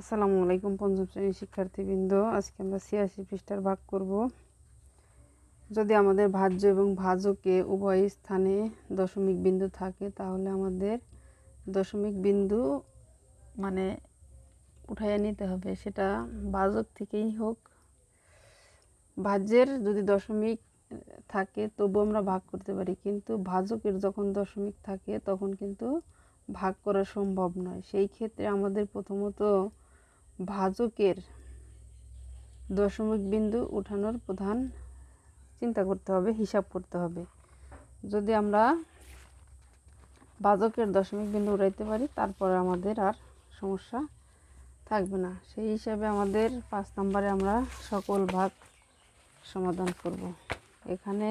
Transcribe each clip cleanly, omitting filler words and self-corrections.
আসসালামু আলাইকুম পঞ্চম শ্রেণীর শিক্ষার্থীবৃন্দ। আজকে আমরা ৮৬ পৃষ্ঠার ভাগ করব। যদি আমাদের ভাজ্য এবং ভাজকে উভয় স্থানে দশমিক বিন্দু থাকে তাহলে আমাদের দশমিক বিন্দু মানে উঠাইয়া নিতে হবে, সেটা ভাজক থেকেই হোক। ভাজ্যের যদি দশমিক থাকে তবু আমরা ভাগ করতে পারি, কিন্তু ভাজকের যখন দশমিক থাকে তখন কিন্তু ভাগ করা সম্ভব নয়। সেই ক্ষেত্রে আমাদের প্রথমত ভাজকের দশমিক বিন্দু উঠানোর প্রধান চিন্তা করতে হবে, হিসাব করতে হবে। যদি আমরা ভাজকের দশমিক বিন্দু উঠাইতে পারি তারপরে আমাদের আর সমস্যা থাকবে না। সেই হিসাবে আমাদের ৫ নম্বরে আমরা সকল ভাগ সমাধান করব। এখানে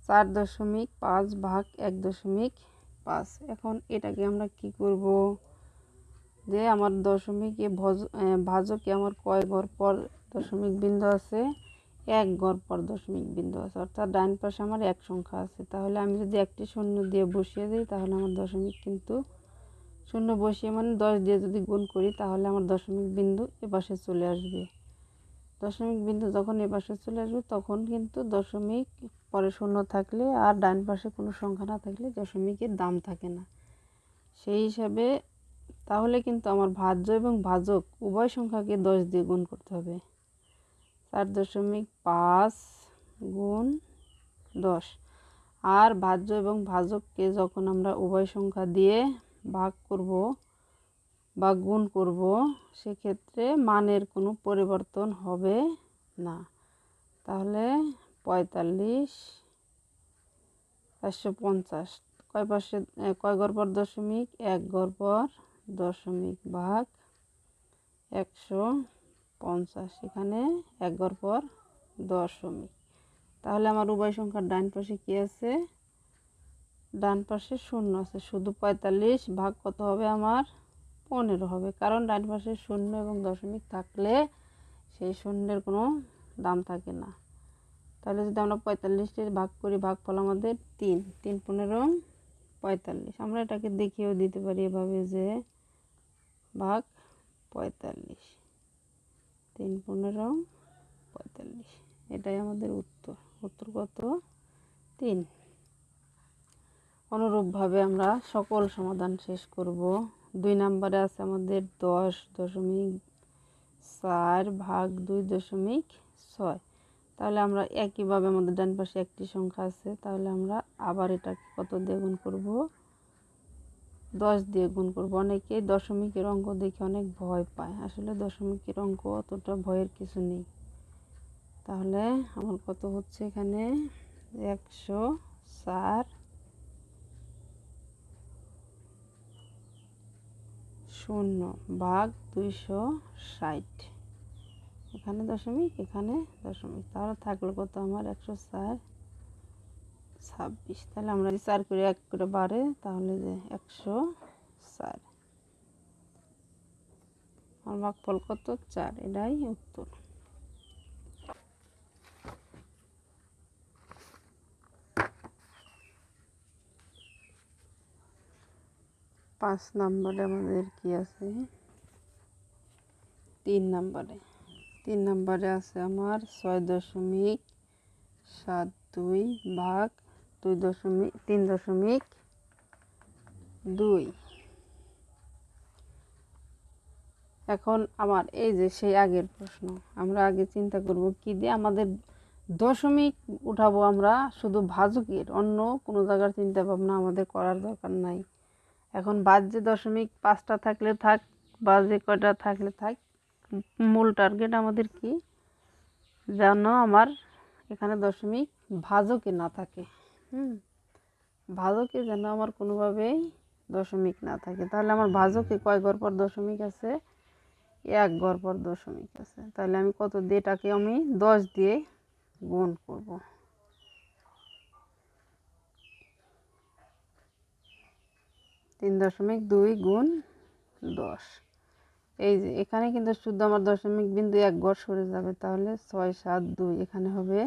৪.৫ ভাগ ১.৫। এখন এটাকে আমরা কি করব, যে আমার দশমিকে ভাজকে আমার কয় ঘর পর দশমিক বিন্দু আছে? ১ ঘর পর দশমিক বিন্দু আছে, অর্থাৎ ডান পাশে আমার ১ সংখ্যা আছে। তাহলে আমি যদি একটি শূন্য দিয়ে বসিয়ে দিই তাহলে আমার দশমিক কিন্তু শূন্য বসিয়ে মানে ১০ দিয়ে যদি গুণ করি তাহলে আমার দশমিক বিন্দু এপাশে চলে আসবে। দশমিক বিন্দু যখন এপাশে চলে আসবে তখন কিন্তু দশমিক পরে শূন্য থাকলে আর ডান পাশে কোনো সংখ্যা না থাকলে দশমিকের দাম থাকে না। সেই হিসাবে তাহলে কিন্তু আমার ভাজ্য এবং ভাজক উভয় সংখ্যাকে ১০ দিয়ে গুণ করতে হবে। ৪.৫ গুণ ১০। আর ভাজ্য এবং ভাজককে যখন আমরা উভয় সংখ্যা দিয়ে ভাগ করব বা গুণ করব সেক্ষেত্রে মানের কোনো পরিবর্তন হবে না। তাহলে ৪৫/৫৫০ কয় ঘর পর দশমিক? ১ ঘর পর দশমিক ভাগ ১৫০। এখানে ১ ঘর পর দশমিক। তাহলে আমার উভয় সংখ্যার ডান পাশে কি আছে? ডান পাশে শূন্য আছে। শুধু ৪৫ ভাগ কত হবে? আমার ১৫ হবে, কারণ ডান পাশে শূন্য এবং দশমিক থাকলে সেই শূন্যের কোনো দাম থাকে না। তাহলে যদি আমরা ৪৫ ভাগ করি, ভাগফল আমাদের ৩, ৩ × ১৫ আমরা এটাকে দেখিয়েও দিতে পারি এভাবে যে ভাগ ৪৫, ৩ × ৪৫। এটাই আমাদের উত্তর। উত্তর কত? ৩। অনুরূপভাবে আমরা সকল সমাধান শেষ করব। ২ নম্বরে আছে আমাদের ১০.৪ ভাগ ২.৬। তাহলে আমরা একইভাবে আমাদের ডান পাশে একটি সংখ্যা আছে, তাহলে আমরা আবার এটাকে কত দিয়ে গুণ করব? ১০ দিয়ে গুণ করব। অনেকে দশমিকের অঙ্ক দেখে অনেক ভয় পায়, আসলে দশমিকের অঙ্ক অতটা ভয়ের কিছু নেই। তাহলে আমার কত হচ্ছে এখানে? ১০৪ শূন্য ভাগ ২৬০। এখানে দশমিক, এখানে দশমিক, তাহলে থাকলো কত আমার? ১০৪/২৬। তাহলে আমরা যদি ৪ করে ১ করে বাড়ে তাহলে যে ১০৪। আমার ভাগফল কত? ৪। এটাই উত্তর। ৫ নম্বরে আমাদের কি আছে? ৩ নম্বরে আছে আমার ৬.৭২ ভাগ ৩.২। এখন আমার এই যে সেই আগের প্রশ্ন, আমরা আগে চিন্তা করব কি দিয়ে আমাদের দশমিক উঠাবো। আমরা শুধু ভাজকের, অন্য কোনো জায়গার চিন্তা ভাবনা আমাদের করার দরকার নাই। এখন বাহ্যে দশমিক ৫টা থাকলে থাক বা যে কয়টা থাকলে থাক, মূল টার্গেট আমাদের কি? যেন আমার এখানে দশমিক ভাজকে না থাকে। ভাজকে যেন আমার কোনোভাবেই দশমিক না থাকে। তাহলে আমার ভাজকে কয় ঘর পর দশমিক আছে? ১ ঘর পর দশমিক আছে। তাহলে আমি কত দিয়ে এটাকে আমি ১০ দিয়ে গুণ করব। ৩.২ গুণ ১০। এই যে এখানে কিন্তু শুধু আমার দশমিক বিন্দু ১ ঘর সরে যাবে, তাহলে ৬৭২ এখানে হবে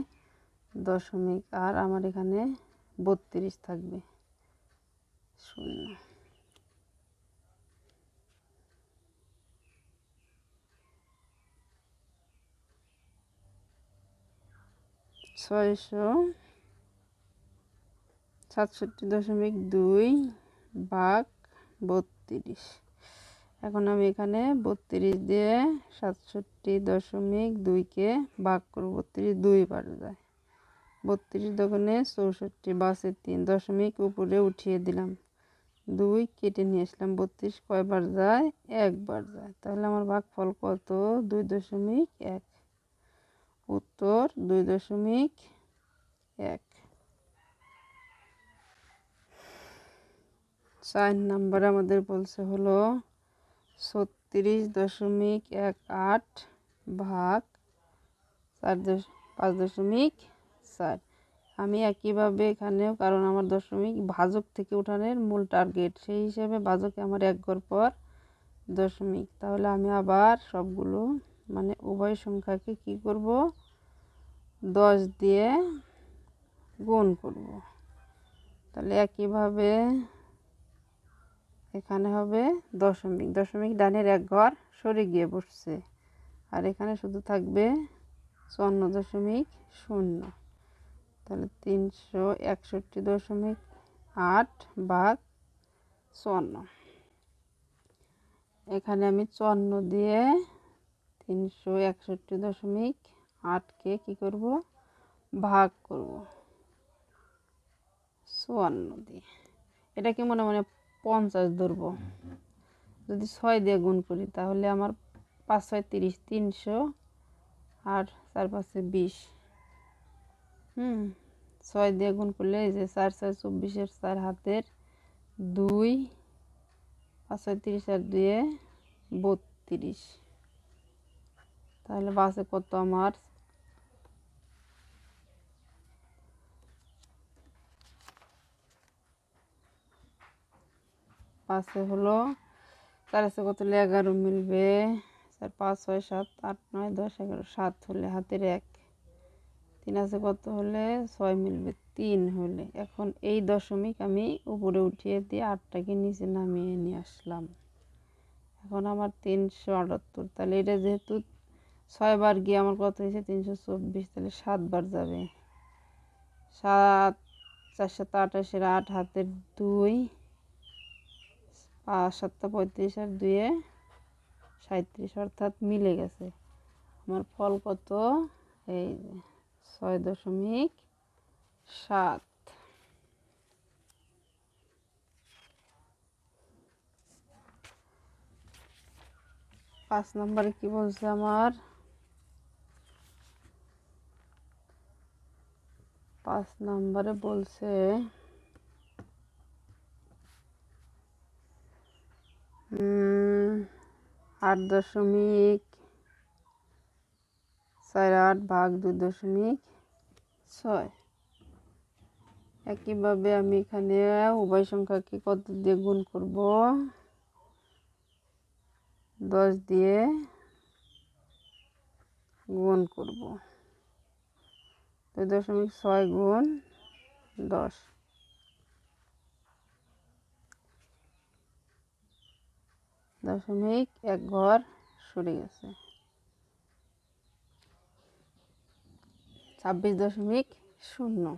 দশমিক, আর আমার এখানে ৩২ থাকবে শূন্য। 667.2 ভাগ 32। এখন আমি এখানে 32 দিয়ে 67.2কে ভাগ করব। 32 2বার যায়, 32 দোকানে 64, বাসে 3 দশমিক উপরে উঠিয়ে দিলাম, 2 কেটে নিয়ে আসলাম। 32 কয়বার যায়? একবার যায়। তাহলে আমার ভাগফল কত? 2.1। উত্তর 2.1। 4 নম্বরে আমাদের বলছে হলো 36.18 ভাগ 5.4। আমি একইভাবে এখানেও, কারণ আমার দশমিক ভাজক থেকে উঠানোর মূল টার্গেট, সেই হিসেবে ভাজকে আমার এক ঘর পর দশমিক। তাহলে আমি আবার সবগুলো মানে উভয় সংখ্যাকে কি করব? 10 দিয়ে গুণ করব। তাহলে একইভাবে এখানে হবে দশমিক, দশমিক ডানের এক ঘর সরে গিয়ে বসছে, আর এখানে শুধু থাকবে 54.0। তাহলে 361.8 ভাগ 54। এখানে আমি 54 দিয়ে 361.8কে কি করব? ভাগ করব 54 দিয়ে। এটাকে মনে মনে 50 ধরবো। যদি 6 দিয়ে গুণ করি তাহলে আমার 5 6 30, 300, আর 4 5 20। 6 দিয়ে গুণ করলে এই যে 4 4 24, 4 হাতের 2, 5 6 30 আর 2 32। তাহলে বাসে কত আমার? পাশে হলো 4 আছে কত হলে 11 মিলবে, 4 5 6 7 8 9 10 11, 7 হলে হাতের 1। 3 আছে কত হলে 6 মিলবে, 3 হলে। এখন এই দশমিক আমি উপরে উঠিয়ে দিয়ে 8টাকে নিচে নামিয়ে নিয়ে আসলাম। এখন আমার 378। তাহলে এটা যেহেতু 6 বার গিয়ে আমার কত হয়েছে? 324। তাহলে 7 বার যাবে। 7 4 7 28, 8 হাতের 2, 5 7 35 আর 2 37, অর্থাৎ মিলে গেছে। আমার ফল কত? এই 6.7। 5 নম্বরে কি বলছে আমার? 5 নম্বরে বলছে 8.48 ভাগ 2.6। একইভাবে আমি এখানে উভয় সংখ্যাকে কত দিয়ে গুণ করব? 10 দিয়ে গুণ করব। 2.6 গুণ 10। দশমিক এক ঘর সরে গেছে। 26.0।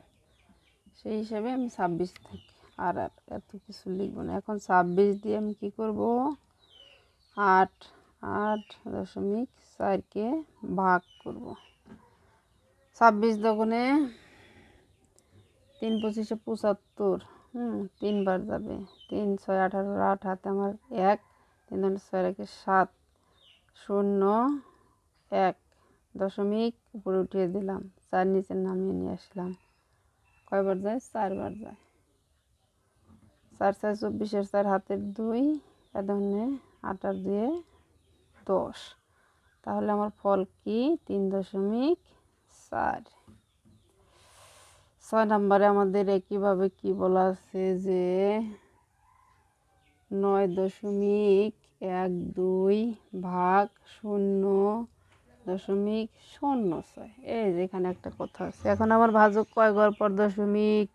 সেই হিসাবে আমি 26 থাকি, আর এত কিছু লিখব না। এখন 26 দিয়ে আমি কী করব? 8.4কে ভাগ করব। 26 দোকানে 3 25 75, 3 বার যাবে। 3 6 18, 8 হাতে আমার 1, 3 6 রেখে 7 0 1 দশমিক উপরে উঠিয়ে দিলাম, 4 নিচে নামিয়ে নিয়ে আসলাম। কয়বার যায়? 4 বার যায়। 4 4 24, 4 হাতের 2, এ ধরনের 8 আর 2 10। তাহলে আমার ফল কি? 3.4। 6 নম্বরে আমাদের একইভাবে কি বলা আছে যে 9.12 ভাগ 0.06। এই যেখানে একটা কথা আছে। এখন আমার ভাজক কয় ঘর পর দশমিক?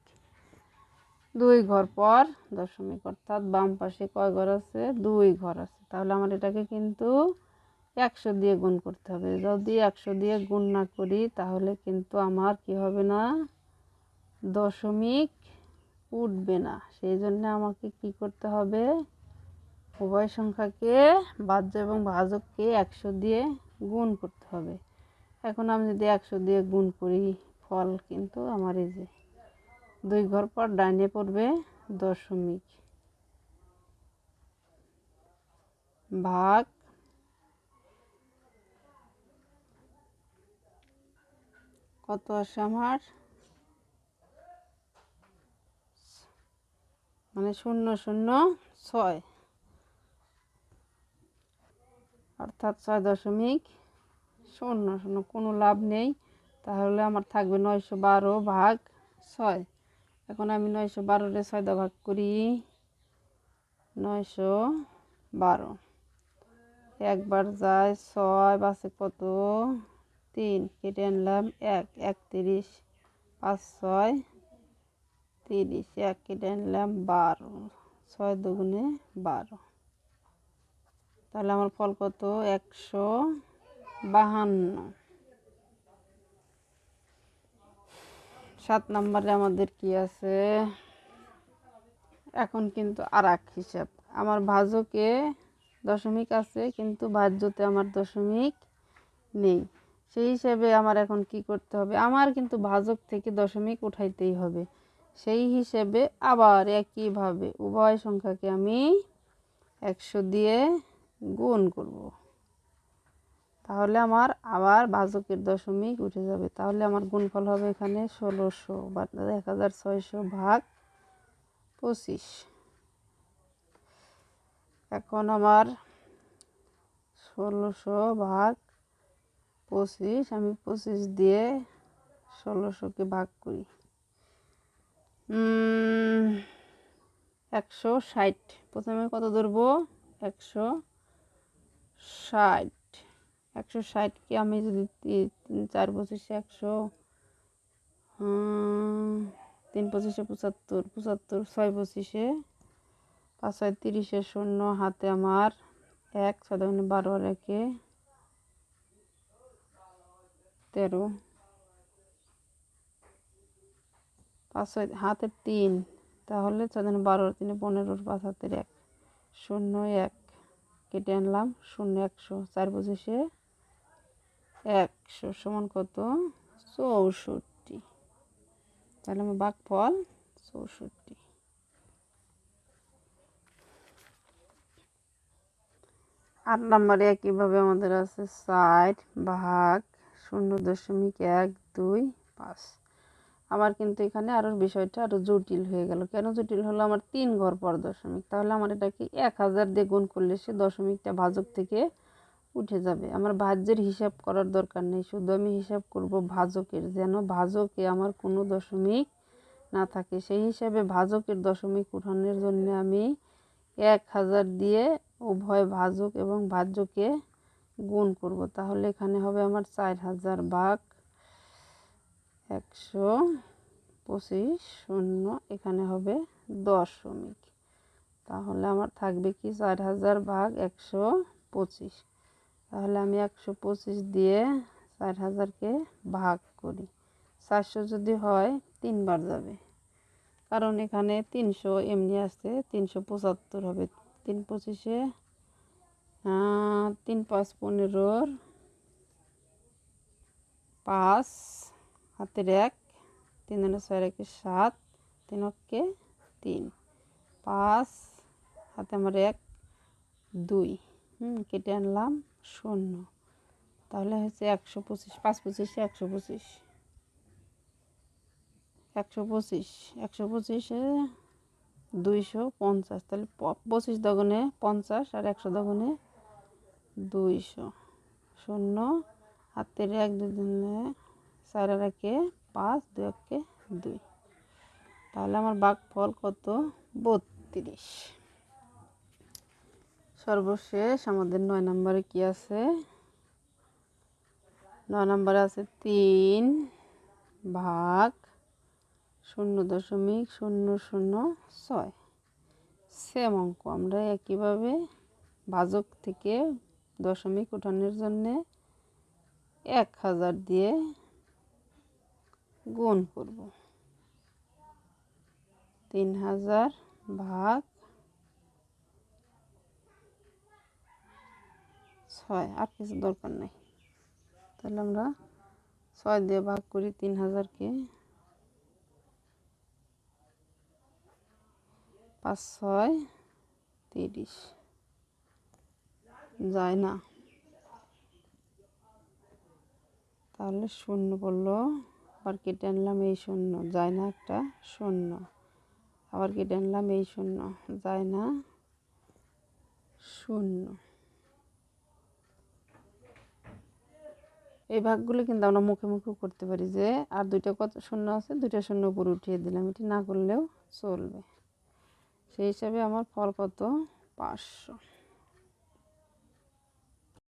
2 ঘর পর দশমিক, অর্থাৎ বাম পাশে কয় ঘর আছে? 2 ঘর আছে। তাহলে আমার এটাকে কিন্তু 100 দিয়ে গুণ করতে হবে। যদি 100 দিয়ে গুণ না করি তাহলে কিন্তু আমার কি হবে না, দশমিক উঠবে না। সেই জন্য আমাকে কি করতে হবে, উভয় সংখ্যাকে ভাজ্য এবং ভাজককে 100 দিয়ে গুণ করতে হবে। এখন আমি যদি 100 দিয়ে গুণ করি, ফল কিন্তু আমার এই যে 2 ঘর পর ডাইনে পড়বে দশমিক, ভাগ কত আসে আমার, মানে 006, অর্থাৎ 6.00। কোনো লাভ নেই, তাহলে আমার থাকবে 912 ভাগ 6। এখন আমি 912-রে 6 দিয়ে ভাগ করি, 912 একবার যায় 6, বাসে কত 3, কেটে আনলাম 1, 31, 5 6 30, 1 কেটে আনলাম 12, 6 দুগুণে 12। তাহলে আমার ফল কত, 152। 7 নম্বরে আমাদের কি আছে, এখন কিন্তু আর এক হিসাব। আমার ভাজকে দশমিক আছে কিন্তু ভাজ্যতে আমার দশমিক নেই। সেই হিসাবে আমার এখন কি করতে হবে, আমার কিন্তু ভাজক থেকে দশমিক উঠাইতেই হবে। সেই হিসেবে আবার একইভাবে উভয় সংখ্যাকে আমি 100 দিয়ে গুণ করব। তাহলে আমার আবার ভাজকের দশমিক উঠে যাবে। তাহলে আমার গুণফল হবে এখানে 1600 বা 1600 ভাগ 25। এখন আমার 1600 ভাগ 25, আমি 25 দিয়ে 1600-কে ভাগ করি, 160। প্রথমে কত ধরবো, 160। 160-কে আমি যদি 4 25 100, 3 25 75, 75 6 25, 5 6 30, 0 হাতে আমার 1, 6 দুগুণে 12, আর 1-এ 13, 5 6 হাতে 3, তাহলে 6 দুগুণে 12, 3 15, 5 হাতের 1, 0 1 কেটে আনলাম 0, 100, 4 25, 100 সমান কত, 64। তাহলে আমার ভাগফল 64। 8 নম্বরে একইভাবে আমাদের আছে 4 ভাগ 0.125। আমার কিন্তু এখানে আরও বিষয়টা আরও জটিল হয়ে গেল। কেন জটিল হলো, আমার 3 ঘর পর দশমিক। তাহলে আমার এটাকে 1000 দিয়ে গুণ করলে সে দশমিকটা ভাজক থেকে উঠে যাবে। আমার ভাজ্যের হিসাব করার দরকার নেই, শুধু আমি হিসাব করব ভাজকের, যেন ভাজকে আমার কোনো দশমিক না থাকে। সেই হিসাবে ভাজকের দশমিক উঠানোর জন্য আমি 1000 দিয়ে উভয় ভাজক এবং ভাজ্যকে গুণ করব। তাহলে এখানে হবে আমার 4000 ভাগ 125, 0 এখানে হবে দশমিক। তাহলে আমার থাকবে কি, 4000 ভাগ 125। তাহলে আমি 125 দিয়ে 4000-কে ভাগ করি। 400 যদি হয় 3 বার যাবে, কারণ এখানে 300 এমনি আছে, 375 হবে। 3 25-এ 3 5 15, 5 হাতের 1, 3 দুগুণে 6, 1 7, 3 অক্ষে 3, 5 হাতে আমার 1 2, কেটে আনলাম 0। তাহলে হচ্ছে 125, 5 25, 125, 125, 125-এ 250। তাহলে 25 দুগুণে 50 আর 100 দুগুণে 200, 0 হাতের 1 2 দুগুণে 4 আর 1-এ 5, 2 1-এ 2। তাহলে আমার ভাগফল কত, 32। সর্বশেষ আমাদের 9 নম্বরে কি আছে, 9 নম্বরে আছে 3 ভাগ 0.006। সেম অঙ্ক আমরা একইভাবে ভাজক থেকে দশমিক উঠানোর জন্যে 1000 দিয়ে গুণ করব। 3000 ভাগ 6, আর কিছু দরকার নেই। তাহলে আমরা 6 দিয়ে ভাগ করি 3000-কে, 5 6 30, যায় না। তাহলে শূন্য পড়লো, আবার কেটে আনলাম এই শূন্য, যায় না একটা শূন্য, আবার কেটে আনলাম এই শূন্য, যায় না শূন্য। এই ভাগগুলো কিন্তু আমরা মুখে মুখে করতে পারি, যে আর দুইটা কত শূন্য আছে, দুইটা শূন্য উপরে উঠিয়ে দিলাম, এটি না করলেও চলবে। সেই হিসাবে আমার ফল কত, 500।